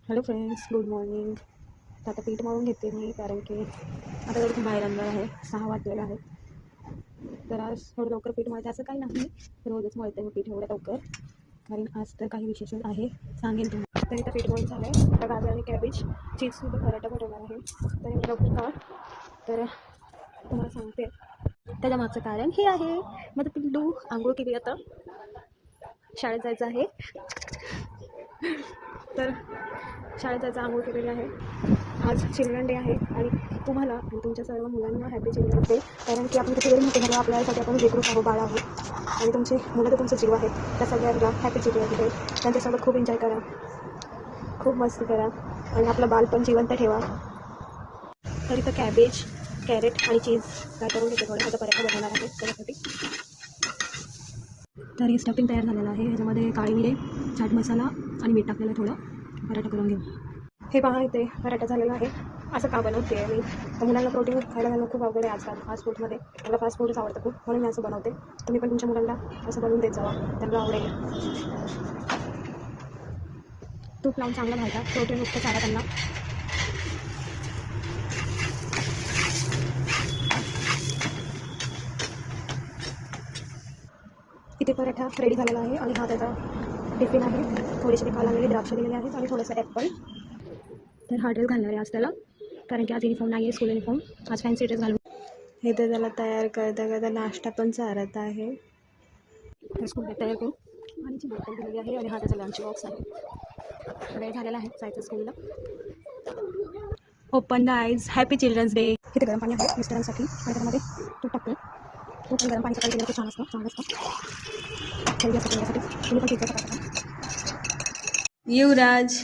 Hello friends, good morning. आता पीठ मळून घेते मी, कारण की आता थोडं बाहेर आणणार आहे. 6 वाजलेलं आहे. तर आज थोडं लवकर पीठ मळते असं काही नाही, रोजच मळते मी पीठ एवढं लवकर, कारण आज तर काही विशेष आहे, सांगेन तुम्हाला. तर इथं पीठ मळून झालं आहे. आता गाजर आणि कॅबेज चीजसुद्धा पराठा बनवणार आहे. तर एवढं लवकर का, तर तुम्हाला सांगते. त्याच्या मागचं कारण हे आहे, माझं पिल्लू आंघोळ केली, आता शाळेत जायचं आहे. तर शाळेत जायचं, आंघोळ केलेली आहे. आज चिल्ड्रन डे आहे आणि तुम्हाला आणि तुमच्या सर्व मुलांना हॅपी चिल्ड्रन डे. कारण की आपण किती वेळ मोठे झालो, आपल्यासाठी आपण लेकरूच आहोत, बाळ आहोत, आणि तुमचे मुलं तर तुमचं जीव आहेत. त्या सगळ्यांना हॅपी चिल्ड्रन डे. त्यांच्यासोबत खूप एन्जॉय करा, खूप मस्ती करा आणि आपलं बालपण जिवंत ठेवा. तर इथं कॅबेज, कॅरेट आणि चीज काय करून घेते थोडं, आता पराठा बनवणार आहे त्याच्यासाठी. तर हे स्टफिंग तयार झालेलं आहे. ह्याच्यामध्ये काळी मिरे, चाट मसाला आणि मीठ टाकलेलं थोडं. पराठा करून घेऊ. हे पहा, इथे पराठा झालेला आहे. असं का बनवते आहे मी, तर मुलांना प्रोटीन खायला घालणं खूप अवघड आहे आजकाल. फास्ट फूडमध्ये मला फास्ट फूडच आवडतं खूप, म्हणून मी असं बनवते. तुम्ही पण तुमच्या मुलांना असं बनवून देत जावा, त्यांना आवडेल. तूप लावून चांगलं घालता, प्रोटीन मुक्त चारा त्यांना. इथे पराठा रेडी झालेला आहे आणि हा त्याचा टिफिन आहे. थोडीशी काला लागलेली द्राक्ष दिलेली आहेत आणि थोडंसं ॲपल. तर हा ड्रेस घालणार आहे आज त्याला, कारण की आज युनिफॉर्म नाही आहे, स्कूल युनिफॉर्म. आज फॅन्सी ड्रेस घालून हे तर त्याला तयार करता करता नाश्ता पण चारत आहे. तर स्कूल बॅग तयार करू आणि ची बॉटल दिलेली आहे आणि हा त्याचा लंच बॉक्स आहे. वेळ झालेला आहे जायचं स्कूलला. Open the eyes, happy children's day. इथे गरम पाणी आहे मिस्टरांसाठी आणि त्यामध्ये तूप टाकतो. तूप आणि गरम पाणी सकाळी केलं तर छान असतं, चांगलं असतं हेल्दी असतं पिण्यासाठी. तुम्ही पण ठीक आहे. युवराज